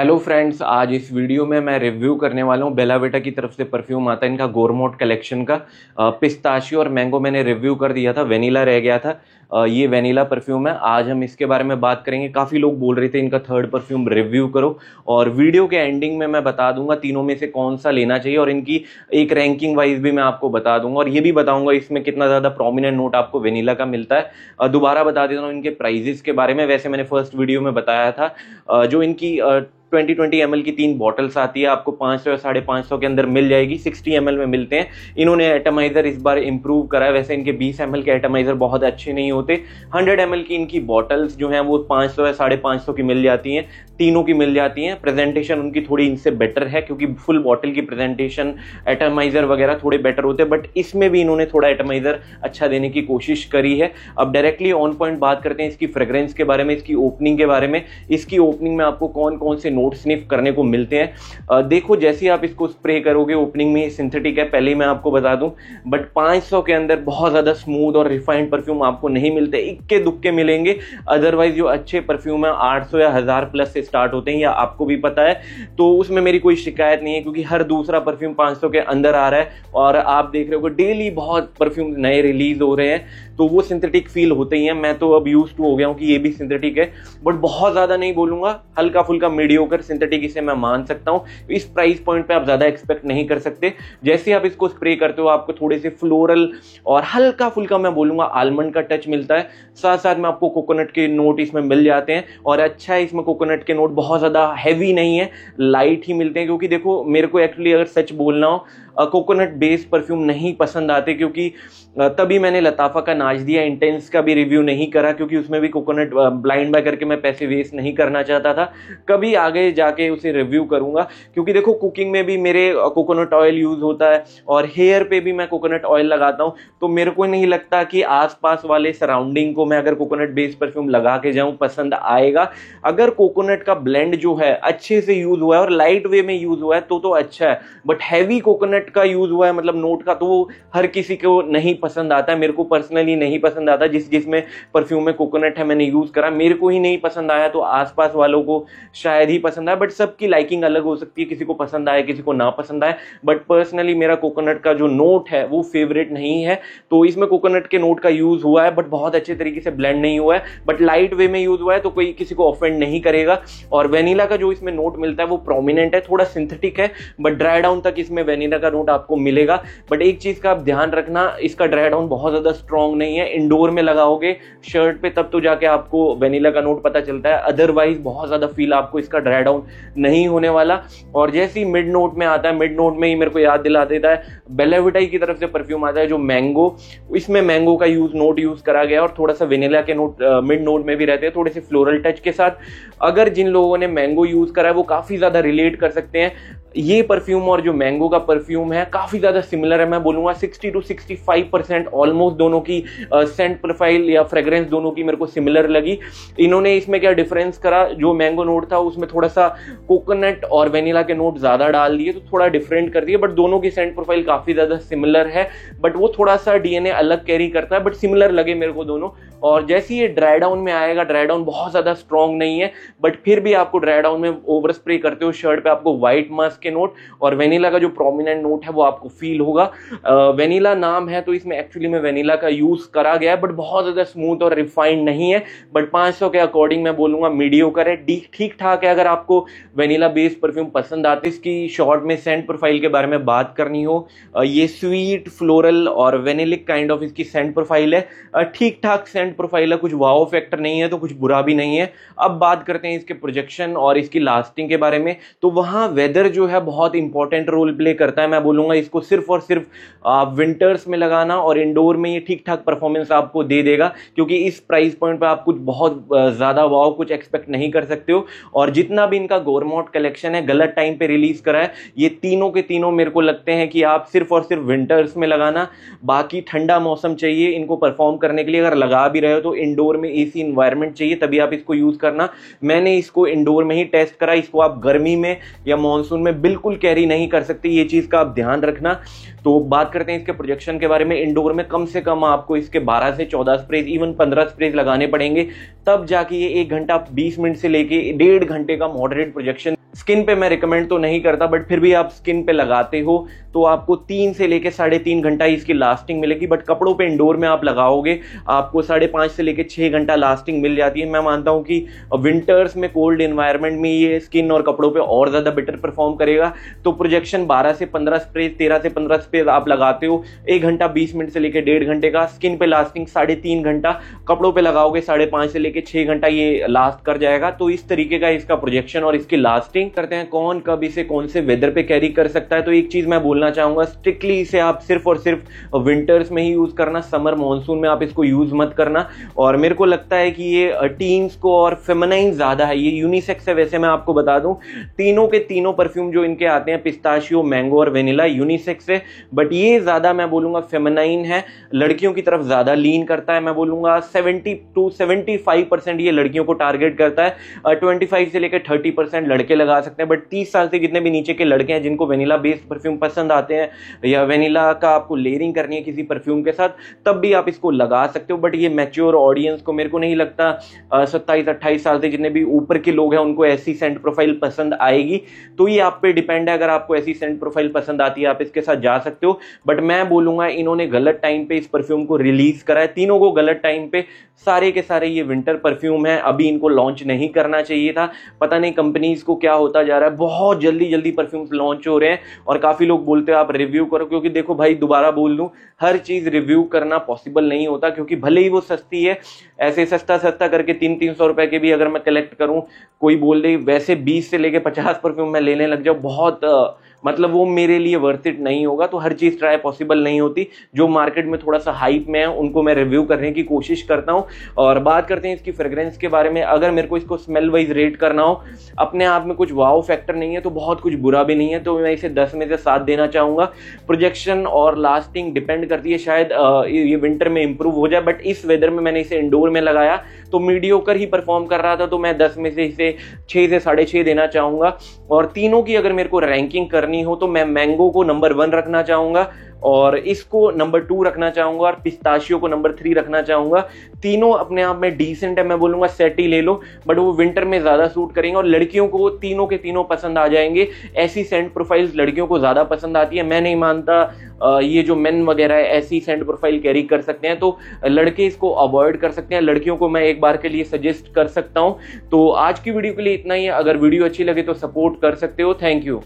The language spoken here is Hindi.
हेलो फ्रेंड्स, आज इस वीडियो में मैं रिव्यू करने वाला हूँ बेला विटा की तरफ से परफ्यूम आता है इनका गोरमोट कलेक्शन का। पिस्ताशियो और मैंगो मैंने रिव्यू कर दिया था, वेनिला रह गया था। ये वेनिला परफ्यूम है। आज हम इसके बारे में बात करेंगे। काफ़ी लोग बोल रहे थे इनका थर्ड परफ्यूम रिव्यू करो, और वीडियो के एंडिंग में मैं बता दूंगा तीनों में से कौन सा लेना चाहिए, और इनकी एक रैंकिंग वाइज भी मैं आपको बता दूंगा, और ये भी बताऊंगा इसमें कितना ज़्यादा प्रोमिनेंट नोट आपको वेनिला का मिलता है। दोबारा बता देता हूँ इनके प्राइजेस के बारे में। वैसे मैंने फर्स्ट वीडियो में बताया था जो इनकी 20 ml की 3 बॉटल्स आती है, आपको 500 या 550 के अंदर मिल जाएगी। 60 ml में मिलते हैं। इन्होंने एटमाइजर इस बार इंप्रूव करा है। वैसे इनके 20 ml के एटमाइजर बहुत अच्छे नहीं होते। 100 ml की इनकी बॉटल्स जो हैं वो 500 या 550 की मिल जाती हैं, तीनों की मिल जाती हैं। प्रेजेंटेशन उनकी थोड़ी इनसे बेटर है, क्योंकि फुल बॉटल की प्रेजेंटेशन एटमाइजर वगैरह थोड़े बेटर होते हैं, बट इसमें भी इन्होंने थोड़ा एटमाइजर अच्छा देने की कोशिश करी है। अब डायरेक्टली ऑन पॉइंट बात करते हैं इसकी फ्रेग्रेंस के बारे में, इसकी ओपनिंग के बारे में। इसकी ओपनिंग में आपको कौन कौन से नोट स्निफ करने को मिलते हैं। देखो, जैसे आप इसको स्प्रे करोगे, ओपनिंग में सिंथेटिक है, पहले ही मैं आपको बता दूं, बट 500 के अंदर बहुत ज्यादा स्मूथ और रिफाइंड परफ्यूम आपको नहीं मिलते, इक्के दुक्के मिलेंगे। अदरवाइज जो अच्छे परफ्यूम है 800 या 1000 प्लस से स्टार्ट होते हैं, या आपको भी पता है, तो उसमें मेरी कोई शिकायत नहीं है, क्योंकि हर दूसरा परफ्यूम 500 के अंदर आ रहा है। और आप देख रहे हो डेली बहुत परफ्यूम नए रिलीज हो रहे हैं, तो वो सिंथेटिक फील होते ही हैं। मैं तो अब यूज टू हो गया हूं कि ये भी सिंथेटिक है, बट बहुत ज्यादा नहीं बोलूंगा, हल्का फुल्का मीडियोकर सिंथेटिक इसे मैं मान सकता हूं। इस प्राइस पॉइंट पे आप ज्यादा एक्सपेक्ट नहीं कर सकते। जैसे आप इसको स्प्रे करते हो, आपको थोड़े से फ्लोरल और हल्का फुल्का मैं बोलूंगा आलमंड का टच मिलता है। साथ साथ में आपको कोकोनट के नोट इसमें मिल जाते हैं, और अच्छा है इसमें कोकोनट के नोट बहुत ज्यादा हैवी नहीं है, लाइट ही मिलते हैं। क्योंकि देखो, मेरे को एक्चुअली अगर सच बोलना हो, कोकोनट बेस्ड परफ्यूम नहीं पसंद आते, क्योंकि तभी मैंने लताफा का नाच दिया, इंटेंस का भी रिव्यू नहीं करा, क्योंकि उसमें भी कोकोनट ब्लाइंड बाय करके मैं पैसे वेस्ट नहीं करना चाहता था। कभी आगे जाके उसे रिव्यू करूंगा, क्योंकि देखो कुकिंग में भी मेरे कोकोनट ऑयल यूज होता है, और हेयर पे भी मैं कोकोनट ऑयल लगाता हूं। तो मेरे को नहीं लगता कि आसपास वाले सराउंडिंग को मैं अगर कोकोनट बेस्ड परफ्यूम लगा के जाऊं पसंद आएगा। अगर कोकोनट का ब्लेंड जो है अच्छे से यूज हुआ है और लाइट वे में यूज हुआ है तो अच्छा है, बट हैवी कोकोनट का यूज हुआ है, मतलब नोट का, तो वो हर किसी को नहीं पसंद आता है। मेरे को पर्सनली नहीं पसंद आता। जिसमें परफ्यूम में कोकोनट है मैंने यूज करा, मेरे को ही नहीं पसंद आया, तो आसपास वालों को शायद ही पसंद आए। बट सबकी लाइकिंग अलग हो सकती है, किसी को पसंद आए किसी को ना पसंद आए, बट पर्सनली मेरा कोकोनट का जो नोट है वो फेवरेट नहीं है। तो इसमें कोकोनट के नोट का यूज हुआ है, बट बहुत अच्छे तरीके से ब्लेंड नहीं हुआ है, बट लाइट वे में यूज हुआ है, तो कोई किसी को ऑफेंड नहीं करेगा। और वेनिला का जो इसमें नोट मिलता है वो प्रोमिनेंट है, थोड़ा सिंथेटिक है, बट ड्राई डाउन तक इसमें वेनिला का नोट आपको मिलेगा। बट एक चीज का आप ध्यान रखना, इसका ड्राई डाउन बहुत ज्यादा स्ट्रॉन्ग नहीं है। इंडोर में लगाओगे शर्ट पे तब तो जाके आपको वेनिला का नोट पता चलता है, अदरवाइज बहुत ज्यादा फील आपको इसका ड्राई डाउन नहीं होने वाला। और जैसे ही मिड नोट में आता है, मिड नोट में ही मेरे को याद दिला देता है बेला विटा की तरफ से परफ्यूम आता है जो मैंगो, इसमें मैंगो का नोट यूज करा गया, और थोड़ा सा वेनिला के नोट मिड नोट में भी रहते हैं, थोड़े से फ्लोरल टच के साथ। अगर जिन लोगों ने मैंगो यूज करा है वो काफी ज्यादा रिलेट कर सकते हैं। ये परफ्यूम और जो मैंगो का परफ्यूम है काफी ज्यादा सिमिलर है, मैं बोलूंगा 60 to 65% ऑलमोस्ट दोनों की सेंट प्रोफाइल या फ्रेग्रेंस दोनों की मेरे को सिमिलर लगी। इन्होंने इसमें क्या डिफरेंस करा, जो मैंगो नोट था उसमें थोड़ा सा कोकोनट और वेनिला के नोट ज्यादा डाल दिए, तो थोड़ा डिफरेंट कर दिए, बट दोनों की सेंट प्रोफाइल काफी ज्यादा सिमिलर है। बट वो थोड़ा सा डीएनए अलग कैरी करता है, बट सिमिलर लगे मेरे को दोनों। और जैसे ये ड्राई डाउन में आएगा, ड्राई डाउन बहुत ज्यादा स्ट्रॉन्ग नहीं है, बट फिर भी आपको ड्राई डाउन में ओवर स्प्रे करते हो शर्ट पे, आपको व्हाइट मास्क के नोट और वेनिला का जो प्रोमिनेंट नोट है वो आपको फील होगा। वेनिला नाम है तो इसमें एक्चुअली में वेनिला का यूज करा गया है, बट बहुत ज्यादा स्मूथ और रिफाइंड नहीं है। बट 500 के अकॉर्डिंग मैं बोलूंगा मीडियोकर है, ठीक ठाक है। अगर आपको वेनिला बेस्ड परफ्यूम पसंद आते, इसकी शॉर्ट में सेंट प्रोफाइल के बारे में बात करनी हो, ये स्वीट फ्लोरल और वेनिलिक काइंड ऑफ इसकी सेंट प्रोफाइल है। ठीक ठाक सेंट प्रोफाइल है, कुछ वाओ फैक्टर नहीं है तो कुछ बुरा भी नहीं है। अब बात करते हैं इसके प्रोजेक्शन और इसकी लास्टिंग के बारे में, तो वहां वेदर जो है बहुत इंपॉर्टेंट रोल प्ले करता है। मैं बोलूंगा इसको सिर्फ और सिर्फ आप विंटर्स में लगाना, और इंडोर में ये ठीक ठाक परफॉर्मेंस आपको दे देगा, क्योंकि इस प्राइस पॉइंट पे आप कुछ बहुत ज्यादा वाओ कुछ एक्सपेक्ट नहीं कर सकते हो। और जितना भी इनका गोरमोट कलेक्शन है गलत टाइम पे रिलीज करा है, ये तीनों के तीनों मेरे को लगते हैं कि आप सिर्फ और सिर्फ विंटर्स में लगाना। बाकी ठंडा मौसम चाहिए इनको परफॉर्म करने के लिए, अगर लगा भी रहे हो तो इंडोर में एसी इन्वायरमेंट चाहिए, तभी आप इसको यूज करना। मैंने इसको इंडोर में ही टेस्ट करा, इसको आप गर्मी में या मानसून में बिल्कुल कैरी नहीं कर सकते, ये चीज का आप ध्यान रखना। तो बात करते हैं इसके प्रोजेक्शन के बारे में। इंडोर में कम से कम आपको इसके 12 से 14 स्प्रेज, इवन 15 स्प्रेज लगाने पड़ेंगे, तब जाके ये 1 घंटा 20 मिनट से लेके 1.5 घंटे का मॉडरेट प्रोजेक्शन स्किन पे मैं रिकमेंड तो नहीं करता, बट फिर भी आप स्किन पे लगाते हो तो आपको 3 से लेके 3.5 घंटा इसकी लास्टिंग मिलेगी। बट कपड़ों पे इंडोर में आप लगाओगे आपको 5.5 से लेके 6 घंटा लास्टिंग मिल जाती है। मैं मानता हूं कि विंटर्स में कोल्ड एनवायरनमेंट में ये स्किन और कपड़ों पे और ज्यादा बेटर परफॉर्म करेगा। तो प्रोजेक्शन 12 से 15 स्प्रे, 13 से 15 स्प्रे आप लगाते हो, 1 घंटा 20 मिनट से लेके 1.5 घंटे का, स्किन पे लास्टिंग 3.5 घंटा, कपड़ों पे लगाओगे 5.5 से लेके 6 घंटा ये लास्ट कर जाएगा। तो इस तरीके का इसका प्रोजेक्शन और इसकी लास्टिंग करते हैं। कौन कब इसे कौन से वेदर पे कैरी कर सकता है, तो एक चीज मैं बोलना चाहूंगा, स्ट्रिक्टली इसे आप सिर्फ और सिर्फ विंटर्स में ही यूज करना, समर मॉनसून में आप इसको यूज मत करना। और मेरे को लगता है कि ये टीन्स को और फेमिनाइन ज्यादा है, ये यूनिसेक्स है। वैसे मैं आपको बता दूं तीनों के तीनों परफ्यूम जो इनके आते हैं पिस्ताशियो, मैंगो और वेनिला यूनिसेक्स है, बट ये ज्यादा मैं बोलूंगा फेमिनाइन है, लड़कियों की तरफ ज्यादा लीन करता है। मैं बोलूंगा 70 to 75% ये लड़कियों को टारगेट करता है, 25 से लेकर 30% लड़के लगा सकते हैं। बट 30 साल से जितने भी नीचे के लड़के हैं जिनको वेनिला बेस्ड परफ्यूम पसंद आते हैं या वेनिला का आपको लेयरिंग करनी है किसी परफ्यूम के साथ, तब भी आप इसको लगा सकते हो। बट ये मैच्योर ऑडियंस को, मेरे को नहीं लगता 27-28 साल से जितने भी ऊपर के लोग हैं उनको ऐसी सेंट प्रोफाइल पसंद आएगी। तो ये आप पे डिपेंड है, अगर आपको ऐसी सेंट प्रोफाइल पसंद आती है आप इसके साथ जा सकते हो। बट मैं बोलूंगा इन्होंने गलत टाइम पे इस परफ्यूम को रिलीज करा है, तीनों को गलत टाइम पे। सारे के सारे ये विंटर परफ्यूम है, अभी इनको लॉन्च नहीं करना चाहिए था। पता नहीं कंपनीज को क्या होता जा रहा है, बहुत जल्दी जल्दी परफ्यूम्स लॉन्च हो रहे हैं और काफी लोग बोलते हैं आप रिव्यू करो, क्योंकि देखो भाई दोबारा बोल दूं, हर चीज रिव्यू करना पॉसिबल नहीं होता, क्योंकि भले ही वो सस्ती है, ऐसे सस्ता सस्ता करके 300-300 रुपए के भी अगर मैं कलेक्ट करूं, कोई बोल दे वैसे 20 से लेके 50 परफ्यूम मैं लेने लग जाऊं, बहुत मतलब वो मेरे लिए वर्थ इट नहीं होगा। तो हर चीज ट्राई पॉसिबल नहीं होती, जो मार्केट में थोड़ा सा हाइप में है उनको मैं रिव्यू करने की कोशिश करता हूं। और बात करते हैं इसकी फ्रेग्रेंस के बारे में। अगर मेरे को इसको स्मेल वाइज रेट करना हो, अपने आप में कुछ वाओ फैक्टर नहीं है तो बहुत कुछ बुरा भी नहीं है, तो मैं इसे 10 में से 7 देना चाहूंगा। प्रोजेक्शन और लास्टिंग डिपेंड करती है, शायद ये विंटर में इंप्रूव हो जाए, बट इस वेदर में मैंने इसे इंडोर में लगाया तो मीडियोकर ही परफॉर्म कर रहा था, तो मैं 10 में से इसे 6 से 6.5 देना चाहूंगा। और तीनों की अगर मेरे को रैंकिंग करनी हो तो मैं मैंगो को नंबर 1 रखना चाहूंगा, और इसको नंबर 2 रखना चाहूंगा, और पिस्ताशियो को नंबर 3 रखना चाहूंगा। तीनों अपने आप में डिसेंट है, मैं बोलूंगा सेट ही ले लो, बट वो विंटर में ज्यादा सूट करेंगे और लड़कियों को तीनों के तीनों पसंद आ जाएंगे। ऐसी सेंट प्रोफाइल्स लड़कियों को ज्यादा पसंद आती है। मैं नहीं मानता ये जो मेन वगैरह है ऐसी सेंट प्रोफाइल कैरी कर सकते हैं, तो लड़के इसको अवॉइड कर सकते हैं। लड़कियों को मैं एक बार के लिए सजेस्ट कर सकता हूं। तो आज की वीडियो के लिए इतना ही है। अगर वीडियो अच्छी लगे तो सपोर्ट कर सकते हो। Thank you.